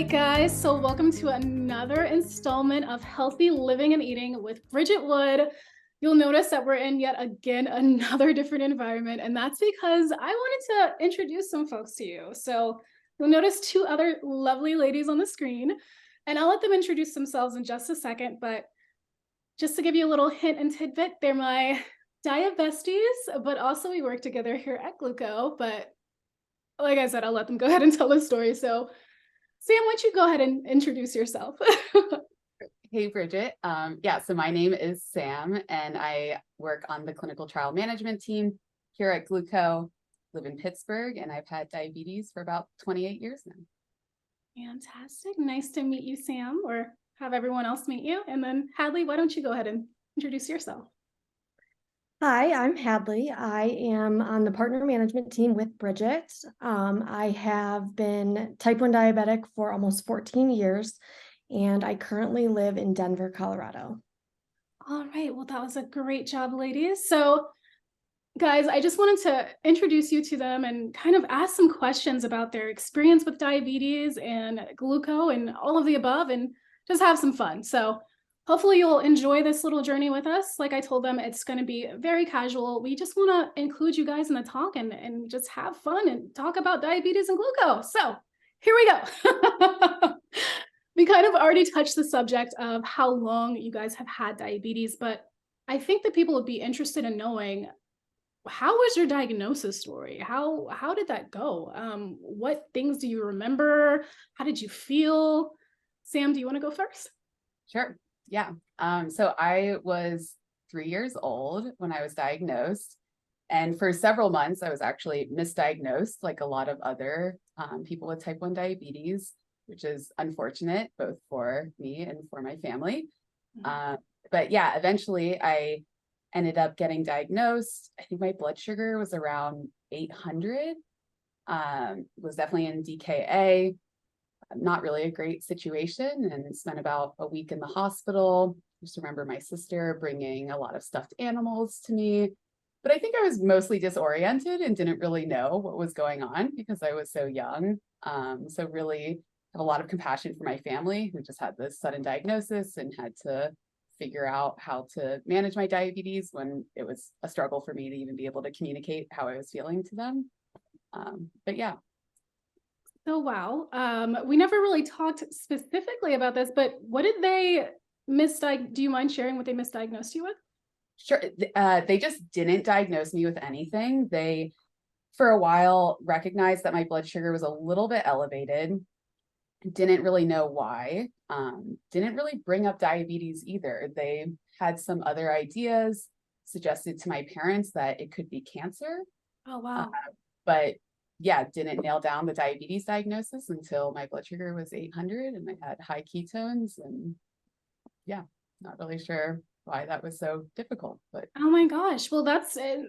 right, guys. So welcome to another installment of Healthy Living and Eating with Bridget Wood. You'll notice that we're in yet again another different environment, and that's because I wanted to introduce some folks to you. So you'll notice two other lovely ladies on the screen, and I'll let them introduce themselves in just a second. But just to give you a little hint and tidbit, they're my Diabesties, but also we work together here at Glooko. But like I said, I'll let them go ahead and tell the story. So Sam, why don't you go ahead and introduce yourself? Hey, Bridget. So my name is Sam, and I work on the clinical trial management team here at Glooko, live in Pittsburgh, and I've had diabetes for about 28 years now. Fantastic. Nice to meet you, Sam, or have everyone else meet you. And then Hadley, why don't you go ahead and introduce yourself? Hi, I'm Hadley. I am on the partner management team with Bridget. I have been type 1 diabetic for almost 14 years, and I currently live in Denver, Colorado. All right. Well, that was a great job, ladies. So, guys, I just wanted to introduce you to them and kind of ask some questions about their experience with diabetes and gluco and all of the above, and just have some fun. So hopefully you'll enjoy this little journey with us. Like I told them, it's going to be very casual. We just want to include you guys in the talk and just have fun and talk about diabetes and gluco. So here we go. We kind of already touched the subject of how long you guys have had diabetes, but I think that people would be interested in knowing, how was your diagnosis story? How did that go? What things do you remember? How did you feel? Sam, do you want to go first? Sure. Yeah. So I was 3 years old when I was diagnosed. And for several months, I was actually misdiagnosed, like a lot of other people with type 1 diabetes, which is unfortunate, both for me and for my family. But yeah, eventually I ended up getting diagnosed. I think my blood sugar was around 800, was definitely in DKA. Not really a great situation, and spent about a week in the hospital. Just remember my sister bringing a lot of stuffed animals to me, but I think I was mostly disoriented and didn't really know what was going on because I was so young. So really have a lot of compassion for my family who just had this sudden diagnosis and had to figure out how to manage my diabetes when it was a struggle for me to even be able to communicate how I was feeling to them. But yeah. Oh, wow. We never really talked specifically about this, but what did they do you mind sharing what they misdiagnosed you with? Sure. They just didn't diagnose me with anything. They, for a while, recognized that my blood sugar was a little bit elevated. Didn't really know why. Didn't really bring up diabetes either. They had some other ideas, suggested to my parents that it could be cancer. Oh, wow. But yeah, didn't nail down the diabetes diagnosis until my blood sugar was 800 and I had high ketones, and yeah, not really sure why that was so difficult. But oh my gosh. Well,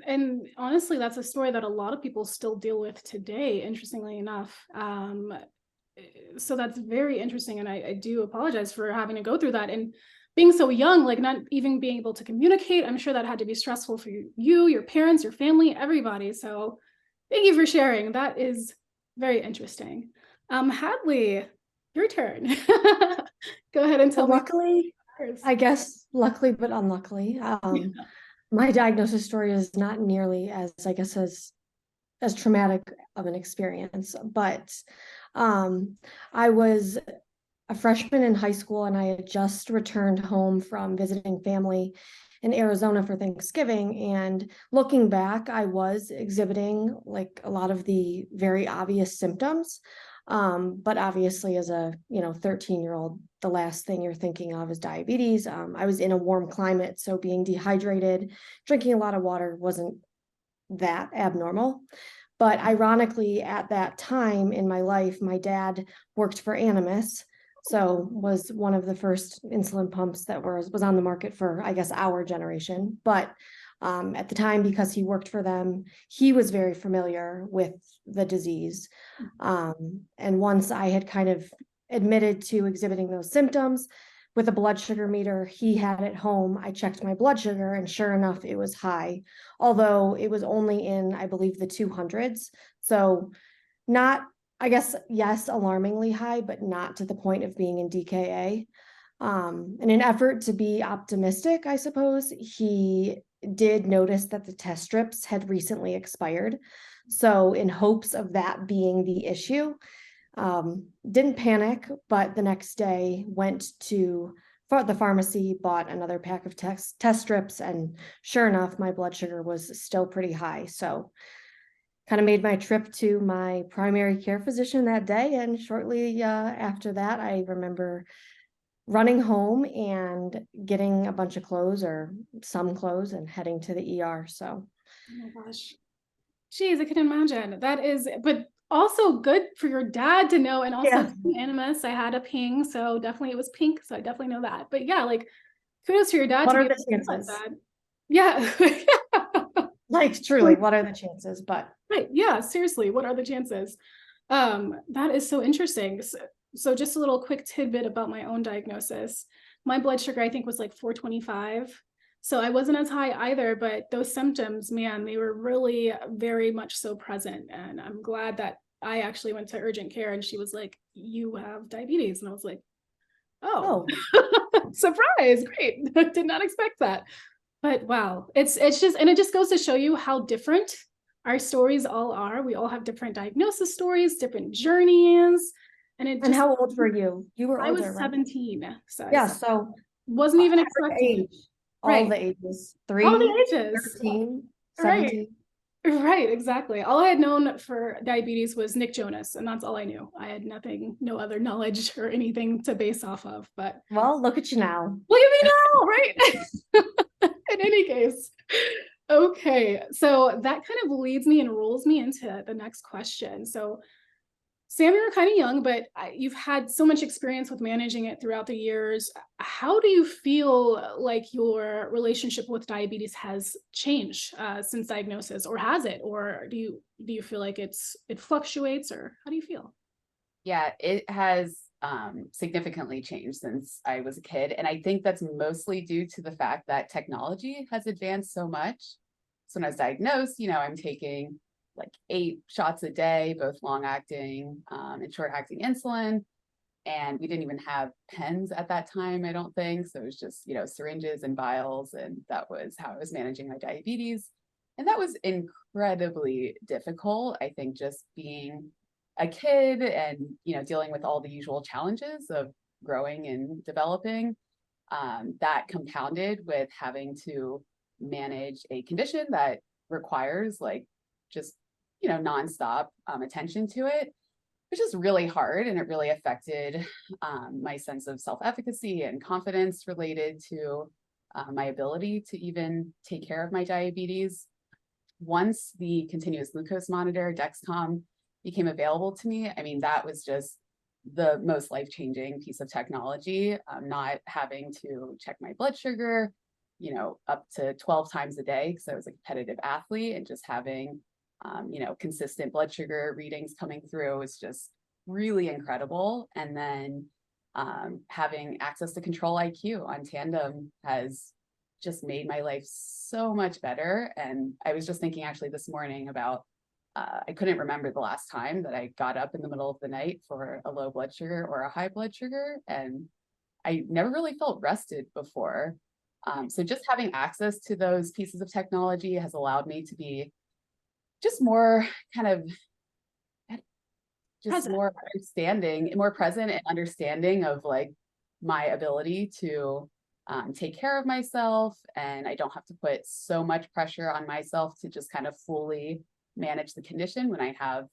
and honestly, that's a story that a lot of people still deal with today, interestingly enough. So that's very interesting, and I do apologize for having to go through that and being so young, like not even being able to communicate. I'm sure that had to be stressful for you, your parents, your family, everybody. So thank you for sharing. That is very interesting. Hadley, your turn. Go ahead and tell me. Luckily, I guess luckily, but unluckily, my diagnosis story is not nearly as, I guess, as traumatic of an experience, but I was a freshman in high school and I had just returned home from visiting family in Arizona for Thanksgiving. And looking back, I was exhibiting like a lot of the very obvious symptoms. But obviously as a 13-year-old, the last thing you're thinking of is diabetes. I was in a warm climate, so being dehydrated, drinking a lot of water wasn't that abnormal. But ironically, at that time in my life, my dad worked for Animas, so was one of the first insulin pumps that was on the market for, I guess, our generation. But at the time, because he worked for them, he was very familiar with the disease. And once I had kind of admitted to exhibiting those symptoms, with a blood sugar meter he had at home, I checked my blood sugar, and sure enough, it was high, although it was only in, I believe, the 200s. So not I guess, yes, alarmingly high, but not to the point of being in DKA. In an effort to be optimistic, I suppose, he did notice that the test strips had recently expired. So in hopes of that being the issue, didn't panic, but the next day went to the pharmacy, bought another pack of test strips, and sure enough, my blood sugar was still pretty high. So kind of made my trip to my primary care physician that day. And shortly after that, I remember running home and getting a bunch of clothes or some clothes and heading to the ER. So, Oh my gosh. Geez, I can imagine. That is, but also good for your dad to know. And also yeah, animus, I had a ping, so definitely it was pink. So I definitely know that. But yeah, like kudos to your dad what to be are able the to do like chances? that. Yeah. Like, truly, what are the chances? But Right. Yeah. Seriously, what are the chances? That is so interesting. So just a little quick tidbit about my own diagnosis. My blood sugar, I think, was like 425. So I wasn't as high either, but those symptoms, man, they were really very much so present. And I'm glad that I actually went to urgent care and she was like, "You have diabetes." And I was like, "Oh, oh, surprise. Great. Did not expect that." But wow, it's just, and it just goes to show you how different our stories all are. We all have different diagnosis stories, different journeys, and it and just, how old were you? You were I older, was right? 17, so I Yeah, so wasn't even every expecting it. age, all Right. the ages, All 3, the ages. 13, Right. 17. Right, exactly. All I had known for diabetes was Nick Jonas, and that's all I knew. I had nothing, no other knowledge or anything to base off of. But Well, look at you now. look at me now, right? In any case. Okay, so that kind of leads me and rolls me into the next question. So, Sam, you're kind of young, but you've had so much experience with managing it throughout the years. How do you feel like your relationship with diabetes has changed since diagnosis, or has it? Or do you feel like it fluctuates, or how do you feel? Yeah, it has significantly changed since I was a kid. And I think that's mostly due to the fact that technology has advanced so much. So when I was diagnosed, I'm taking like 8 shots a day, both long acting and short acting insulin. And we didn't even have pens at that time, I don't think. So it was just, syringes and vials. And that was how I was managing my diabetes. And that was incredibly difficult. I think just being a kid and, dealing with all the usual challenges of growing and developing, that compounded with having to manage a condition that requires like just, nonstop attention to it, which is really hard, and it really affected my sense of self-efficacy and confidence related to my ability to even take care of my diabetes. Once the continuous glucose monitor, Dexcom, became available to me, I mean, that was just the most life-changing piece of technology. Not having to check my blood sugar, up to 12 times a day because I was a competitive athlete, and just having consistent blood sugar readings coming through is just really incredible. And then having access to Control IQ on Tandem has just made my life so much better. And I was just thinking actually this morning about, I couldn't remember the last time that I got up in the middle of the night for a low blood sugar or a high blood sugar. And I never really felt rested before. So just having access to those pieces of technology has allowed me to be just more kind of just Present. more understanding, more present and understanding of like my ability to take care of myself. And I don't have to put so much pressure on myself to just kind of fully manage the condition when I have,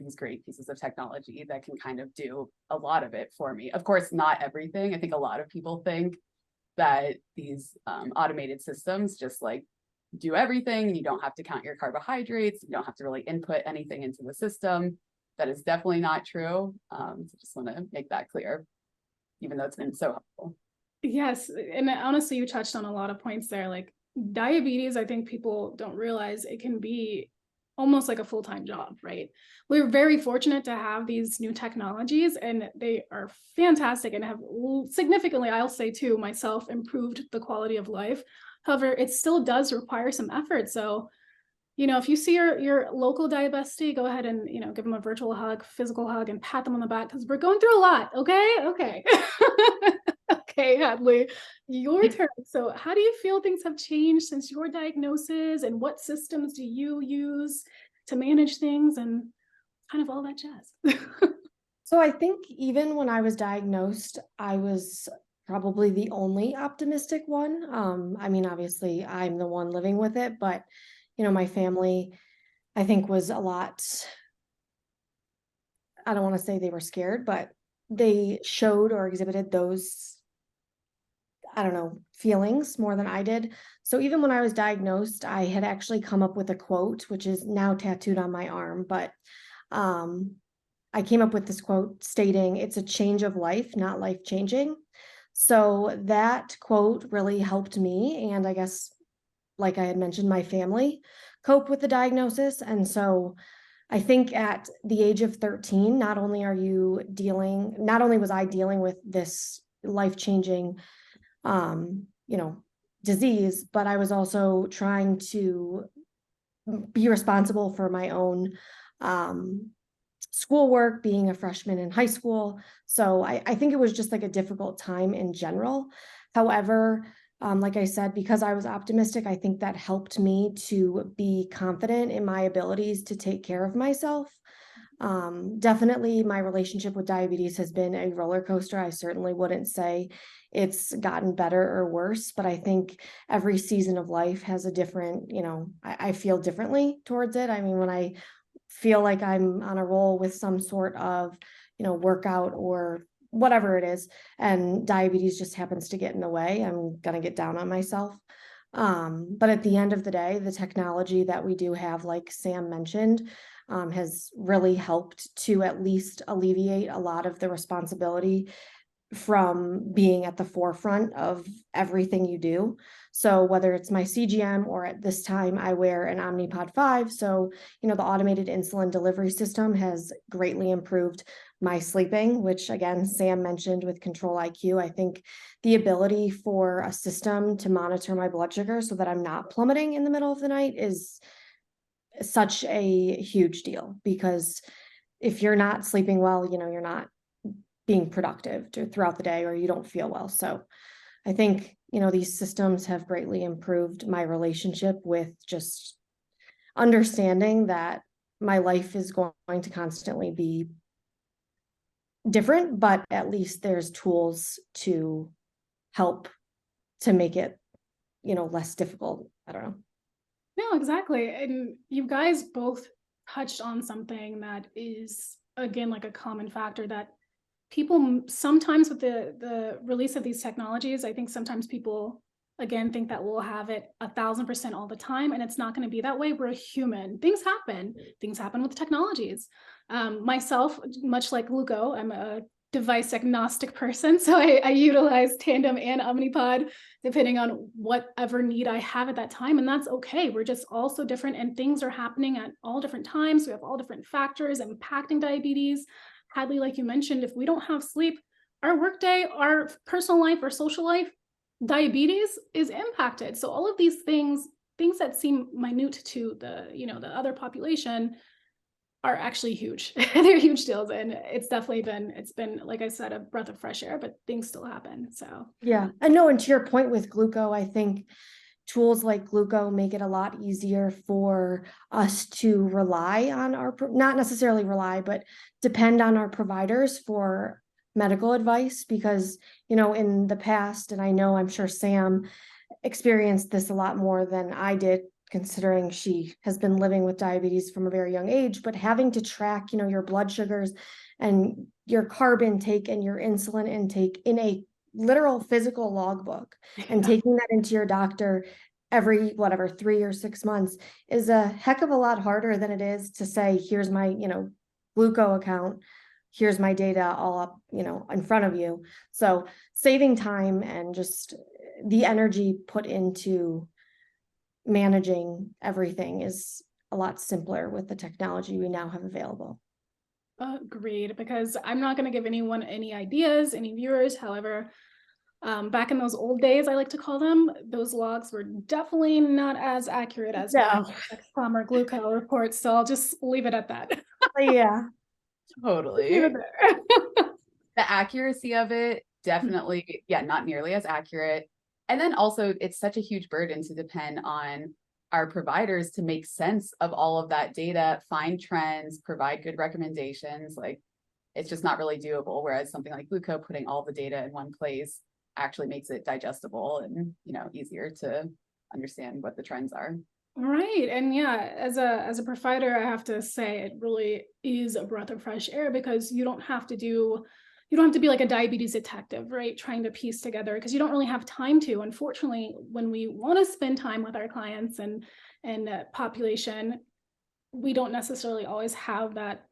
these great pieces of technology that can kind of do a lot of it for me. Of course, not everything. I think a lot of people think that these automated systems just like do everything, and you don't have to count your carbohydrates, you don't have to really input anything into the system. That is definitely not true. So just want to make that clear, even though it's been so helpful. Yes, and honestly, you touched on a lot of points there. Like diabetes, I think people don't realize it can be almost like a full-time job, right? We're very fortunate to have these new technologies, and they are fantastic and have significantly, I'll say too, myself, improved the quality of life. However, it still does require some effort. So you know, if you see your local diabesity, go ahead and, you know, give them a virtual hug, physical hug, and pat them on the back because we're going through a lot. Okay. Okay. Okay, Hadley, your turn. So how do you feel things have changed since your diagnosis, and what systems do you use to manage things and kind of all that jazz? So I think even when I was diagnosed, I was probably the only optimistic one. I mean, obviously I'm the one living with it, but my family, I think, was a lot, I don't want to say they were scared, but they showed or exhibited those, I don't know, feelings more than I did. So even when I was diagnosed, I had actually come up with a quote, which is now tattooed on my arm, but um, I came up with this quote stating, "It's a change of life, not life changing." So that quote really helped me. And I guess, like I had mentioned, my family cope with the diagnosis. And so I think at the age of 13, not only was I dealing with this life-changing, you know, disease, but I was also trying to be responsible for my own schoolwork, being a freshman in high school. So I think it was just like a difficult time in general. However, like I said, because I was optimistic, I think that helped me to be confident in my abilities to take care of myself. Definitely my relationship with diabetes has been a roller coaster. I certainly wouldn't say it's gotten better or worse, but I think every season of life has a different, I feel differently towards it. I mean, when I feel like I'm on a roll with some sort of, workout or whatever it is, and diabetes just happens to get in the way, I'm going to get down on myself. But at the end of the day, the technology that we do have, like Sam mentioned, has really helped to at least alleviate a lot of the responsibility from being at the forefront of everything you do. So whether it's my CGM, or at this time I wear an Omnipod 5. So, the automated insulin delivery system has greatly improved my sleeping, which again, Sam mentioned with Control IQ. I think the ability for a system to monitor my blood sugar so that I'm not plummeting in the middle of the night is such a huge deal, because if you're not sleeping well, you're not being productive throughout the day, or you don't feel well. So I think, these systems have greatly improved my relationship with just understanding that my life is going to constantly be different, but at least there's tools to help to make it, less difficult. I don't know. No, exactly. And you guys both touched on something that is, again, like a common factor that people sometimes with the release of these technologies, I think sometimes people again think that we'll have it 1,000% all the time, and it's not going to be that way. We're a human. Things happen with technologies. Myself, much like Glooko, I'm a device agnostic person, so I utilize Tandem and Omnipod depending on whatever need I have at that time, and that's okay. We're just all so different, and things are happening at all different times. We have all different factors impacting diabetes. Hadley, like you mentioned, if we don't have sleep, our workday, our personal life, our social life, diabetes is impacted. So all of these things that seem minute to the other population are actually huge. They're huge deals. And it's been, like I said, a breath of fresh air, but things still happen. So Yeah. And no, and to your point with Glooko, I think tools like Glooko make it a lot easier for us to rely on not necessarily rely, but depend on our providers for medical advice, because, in the past, and I'm sure Sam experienced this a lot more than I did, considering she has been living with diabetes from a very young age, but having to track, your blood sugars and your carb intake and your insulin intake in a literal physical logbook, and taking that into your doctor every 3 or 6 months is a heck of a lot harder than it is to say, here's my, Glooko account, here's my data all up, in front of you. So saving time and just the energy put into managing everything is a lot simpler with the technology we now have available. agreed, because I'm not going to give anyone any ideas, any viewers. However, Back in those old days, I like to call them, those logs were definitely not as accurate as No. Dexcom or Glooko reports. So I'll just leave it at that. Yeah. Leave it Totally. there. The accuracy of it, definitely, yeah, not nearly as accurate. And then also, it's such a huge burden to depend on our providers to make sense of all of that data, find trends, provide good recommendations. Like, it's just not really doable. Whereas something like Glooko, putting all the data in one place actually makes it digestible and, easier to understand what the trends are. Right. And yeah, as a provider, I have to say it really is a breath of fresh air because you don't have to be like a diabetes detective, right? Trying to piece together because you don't really have time to. Unfortunately, when we want to spend time with our clients and population, we don't necessarily always have that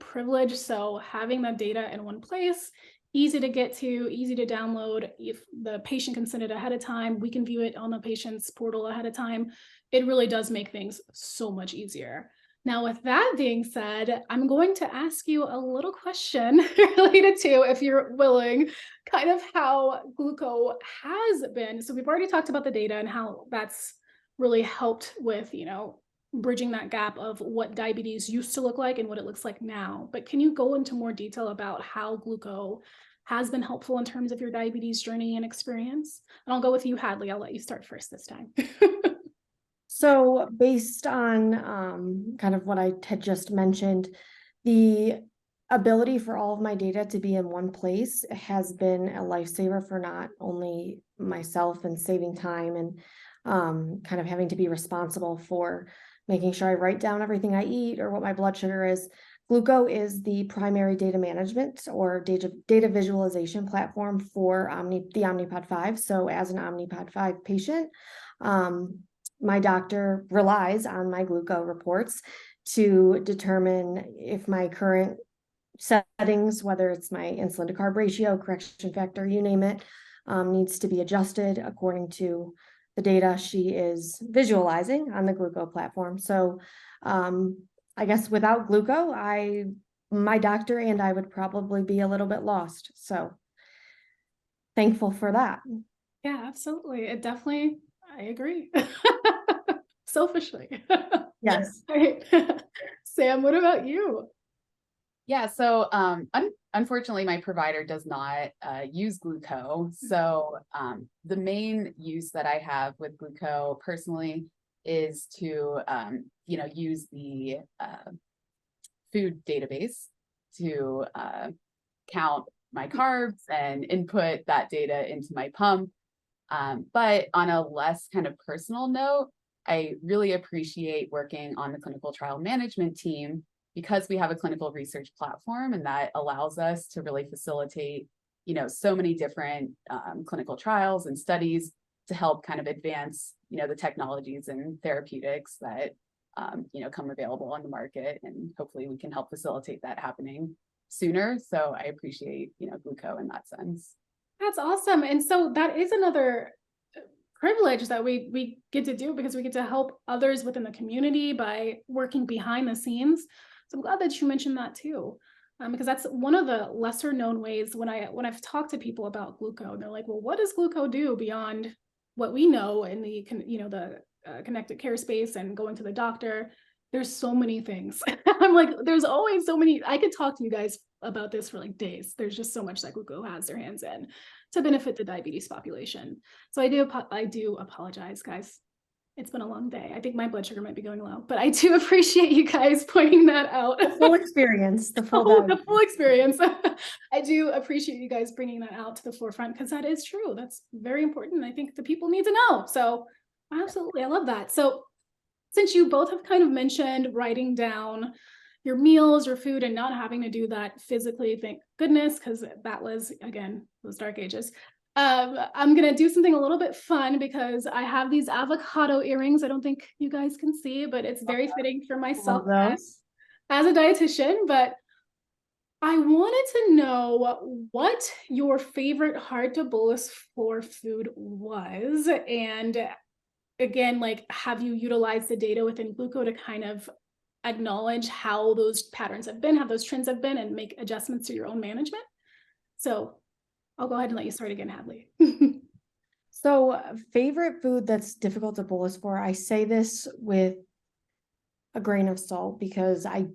privilege. So having that data in one place, easy to get to, easy to download. If the patient can send it ahead of time, we can view it on the patient's portal ahead of time. It really does make things so much easier. Now, with that being said, I'm going to ask you a little question related to, if you're willing, kind of how Glooko has been. So we've already talked about the data and how that's really helped with, bridging that gap of what diabetes used to look like and what it looks like now. But can you go into more detail about how Glooko has been helpful in terms of your diabetes journey and experience? And I'll go with you, Hadley. I'll let you start first this time. So based on kind of what I had just mentioned, the ability for all of my data to be in one place has been a lifesaver for not only myself and saving time and kind of having to be responsible for making sure I write down everything I eat or what my blood sugar is. Glooko is the primary data management or data visualization platform for the Omnipod 5. So as an Omnipod 5 patient, my doctor relies on my Glooko reports to determine if my current settings, whether it's my insulin to carb ratio, correction factor, you name it, needs to be adjusted according to the data she is visualizing on the Glooko platform. So I guess without Glooko, my doctor and I would probably be a little bit lost. So thankful for that. Yeah, absolutely. It definitely, I agree. Selfishly. Yes. Right. Sam, what about you? Yeah, so unfortunately, my provider does not use Glooko. So the main use that I have with Glooko personally is to use the food database to count my carbs and input that data into my pump. But on a less kind of personal note, I really appreciate working on the clinical trial management team because we have a clinical research platform and that allows us to really facilitate, so many different clinical trials and studies to help kind of advance, the technologies and therapeutics that, come available on the market. And hopefully we can help facilitate that happening sooner. So I appreciate, Glooko in that sense. That's awesome. And so that is another privilege that we get to do because we get to help others within the community by working behind the scenes. So I'm glad that you mentioned that too, because that's one of the lesser known ways when I've talked to people about Glooko, and they're like, well, what does Glooko do beyond what we know in the connected care space and going to the doctor? There's so many things. I'm like, there's always so many. I could talk to you guys about this for like days. There's just so much that Glooko has their hands in to benefit the diabetes population. So I do apologize, guys. It's been a long day. I think my blood sugar might be going low, but I do appreciate you guys pointing that out. The full experience, the full The full experience. I do appreciate you guys bringing that out to the forefront because that is true. That's very important. I think the people need to know. So absolutely, I love that. So since you both have kind of mentioned writing down your meals, your food, and not having to do that physically, thank goodness, because that was, again, those dark ages. I'm gonna do something a little bit fun because I have these avocado earrings. I don't think you guys can see, but it's very fitting for myself as a dietitian. But I wanted to know what your favorite hard to bolus for food was, and again, like, have you utilized the data within Glooko to kind of acknowledge how those patterns have been, how those trends have been, and make adjustments to your own management? So I'll go ahead and let you start again, Hadley. So favorite food that's difficult to bolus for, I say this with a grain of salt because I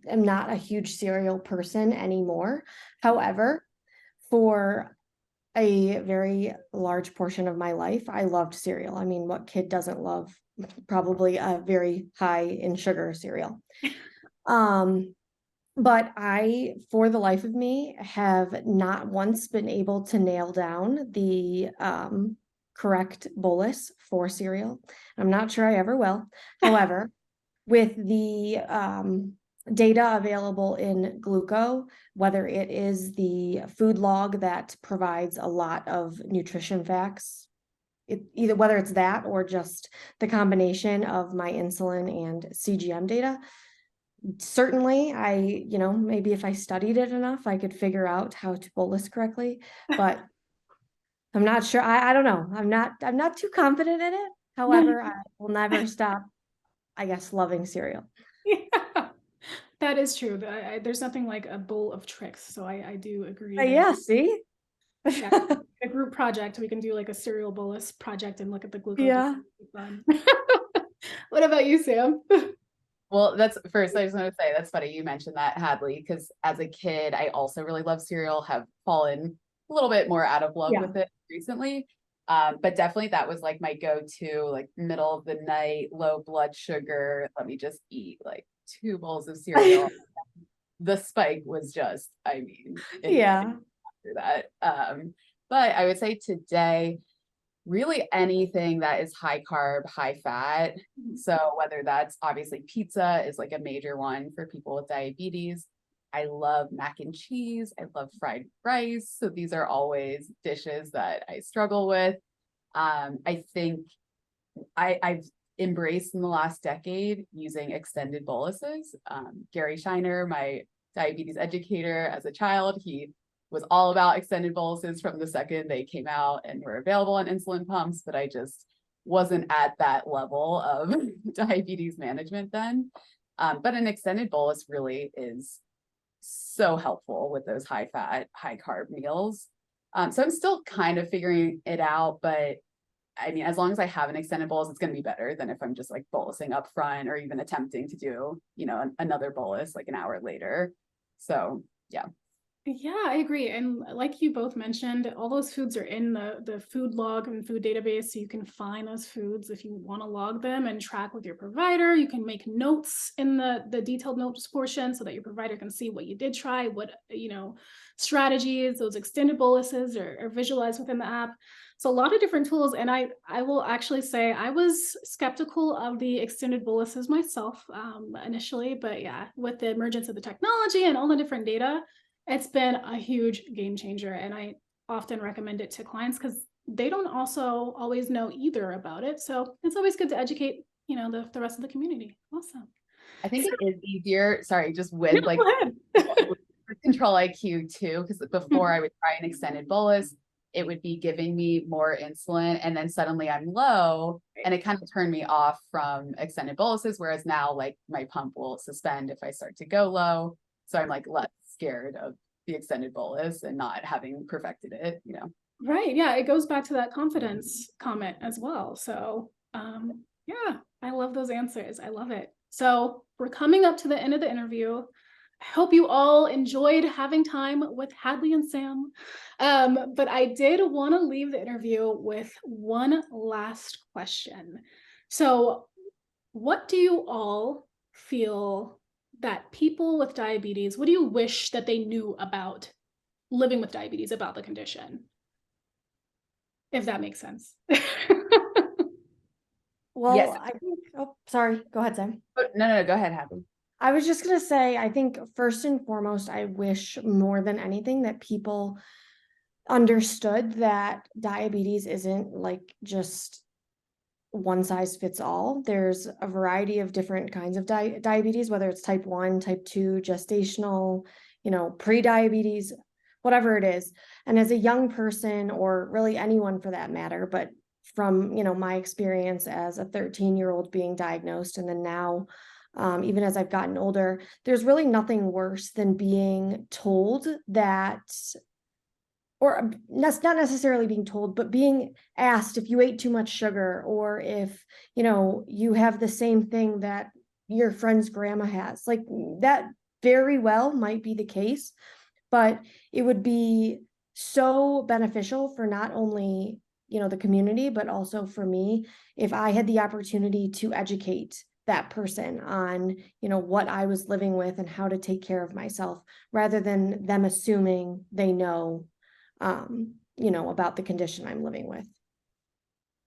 am not a huge cereal person anymore. However, for a very large portion of my life, I loved cereal. I mean, what kid doesn't love probably a very high in sugar cereal? But I, for the life of me, have not once been able to nail down the correct bolus for cereal. I'm not sure I ever will. However, with the data available in Glooko, whether it is the food log that provides a lot of nutrition facts, either whether it's that or just the combination of my insulin and CGM data, certainly maybe if I studied it enough, I could figure out how to bolus correctly, but I'm not sure. I don't know. I'm not too confident in it. However, I will never stop, I guess, loving cereal. Yeah, that is true. There's nothing like a bowl of tricks. So I do agree there. Yeah, see? Yeah, a group project. We can do like a cereal bolus project and look at the glucose. Yeah. Fun. What about you, Sam? Well, that's first, I just want to say that's funny you mentioned that, Hadley, because as a kid, I also really love cereal, have fallen a little bit more out of love Yeah. with it recently. But definitely that was like my go-to, like middle of the night, low blood sugar. Let me just eat like 2 bowls of cereal. The spike was just, I mean, Yeah. after that. But I would say today, really anything that is high carb, high fat. So whether that's obviously pizza is like a major one for people with diabetes. I love mac and cheese. I love fried rice. So these are always dishes that I struggle with. I think I've embraced in the last decade using extended boluses. Gary Shiner, my diabetes educator as a child, he was all about extended boluses from the second they came out and were available on insulin pumps, but I just wasn't at that level of diabetes management then. But an extended bolus really is so helpful with those high fat, high carb meals. So I'm still kind of figuring it out, but I mean, as long as I have an extended bolus, it's going to be better than if I'm just like bolusing up front or even attempting to do, another bolus like an hour later. So yeah. Yeah, I agree. And like you both mentioned, all those foods are in the food log and food database. So you can find those foods if you want to log them and track with your provider. You can make notes in the detailed notes portion so that your provider can see what you did try, what, strategies, those extended boluses are visualized within the app. So a lot of different tools. And I will actually say I was skeptical of the extended boluses myself initially, but yeah, with the emergence of the technology and all the different data, it's been a huge game changer. And I often recommend it to clients because they don't also always know either about it. So it's always good to educate, the rest of the community. Awesome. I think it is easier, sorry, just No, with like go ahead. control IQ too, because before I would try an extended bolus, it would be giving me more insulin and then suddenly I'm low and it kind of turned me off from extended boluses. Whereas now like my pump will suspend if I start to go low. So I'm like less scared of the extended bolus and not having perfected it, Right. Yeah. It goes back to that confidence comment as well. So, yeah, I love those answers. I love it. So we're coming up to the end of the interview. I hope you all enjoyed having time with Hadley and Sam. But I did want to leave the interview with one last question. So what do you all feel that people with diabetes, what do you wish that they knew about living with diabetes, about the condition? If that makes sense. Well, Yes. I think, oh, sorry, go ahead, Sam. No, go ahead, Hadley. I was just going to say, I think first and foremost, I wish more than anything that people understood that diabetes isn't like just one size fits all. There's a variety of different kinds of diabetes, whether it's type 1, type 2, gestational, pre-diabetes, whatever it is. And as a young person, or really anyone for that matter, but from, my experience as a 13-year-old being diagnosed, and then now, even as I've gotten older, there's really nothing worse than being told that or that's not necessarily being told, but being asked if you ate too much sugar, or if, you know, you have the same thing that your friend's grandma has. Like, that very well might be the case, but it would be so beneficial for not only, you know, the community, but also for me, if I had the opportunity to educate that person on, you know, what I was living with and how to take care of myself, rather than them assuming they know, you know, about the condition I'm living with.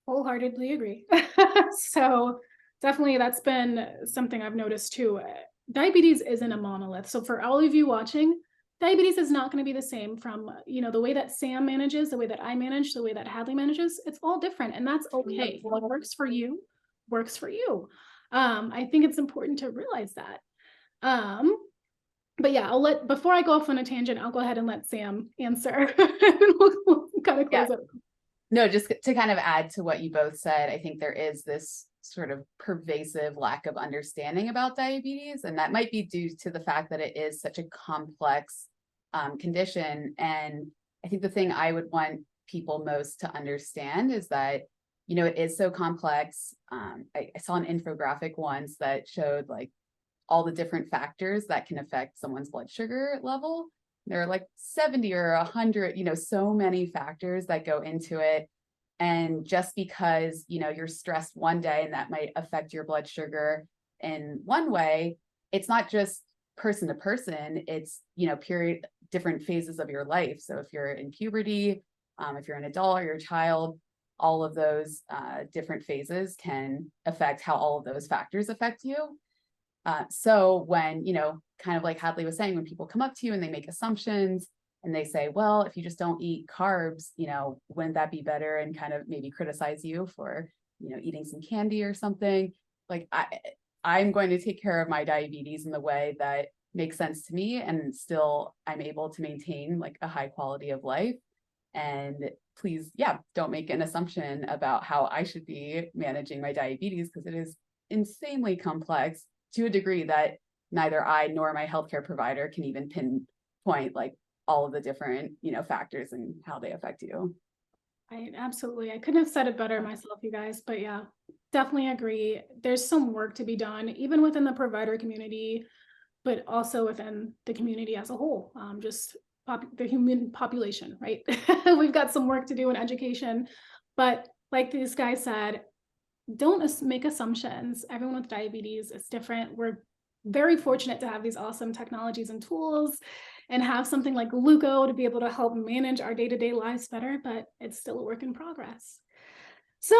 Wholeheartedly agree. So definitely that's been something I've noticed too. Diabetes isn't a monolith. So for all of you watching, diabetes is not going to be the same from, you know, the way that Sam manages, the way that I manage, the way that Hadley manages. It's all different, and that's okay. What works for you works for you. I think it's important to realize that. But yeah, before I go off on a tangent, I'll go ahead and let Sam answer. we'll kind of close it. No, just to kind of add to what you both said, I think there is this sort of pervasive lack of understanding about diabetes, and that might be due to the fact that it is such a complex condition. And I think the thing I would want people most to understand is that, you know, it is so complex. I saw an infographic once that showed like all the different factors that can affect someone's blood sugar level. There are like 70 or 100, you know, so many factors that go into it. And just because, you know, you're stressed one day and that might affect your blood sugar in one way, it's not just person to person, it's, you know, different phases of your life. So if you're in puberty, if you're an adult or you're a child, all of those different phases can affect how all of those factors affect you. So when, you know, kind of like Hadley was saying, when people come up to you and they make assumptions and they say, well, if you just don't eat carbs, you know, wouldn't that be better? And kind of maybe criticize you for, you know, eating some candy or something. Like, I'm going to take care of my diabetes in the way that makes sense to me, and still I'm able to maintain like a high quality of life. And please, yeah, don't make an assumption about how I should be managing my diabetes, because it is insanely complex to a degree that neither I nor my healthcare provider can even pinpoint like all of the different, you know, factors and how they affect you. I couldn't have said it better myself, you guys, but yeah, definitely agree. There's some work to be done, even within the provider community, but also within the community as a whole, just the human population, right? We've got some work to do in education, but like this guy said, don't make assumptions. Everyone with diabetes is different. We're very fortunate to have these awesome technologies and tools and have something like Glooko to be able to help manage our day-to-day lives better, but it's still a work in progress. So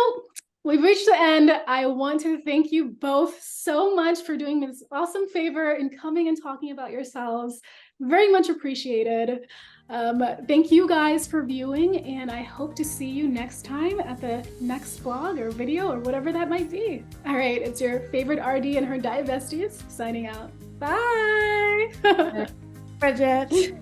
we've reached the end. I want to thank you both so much for doing this awesome favor and coming and talking about yourselves. Very much appreciated. Thank you guys for viewing, and I hope to see you next time at the next vlog or video or whatever that might be. All right, it's your favorite RD and her Diabesties signing out. Bye. Bridget.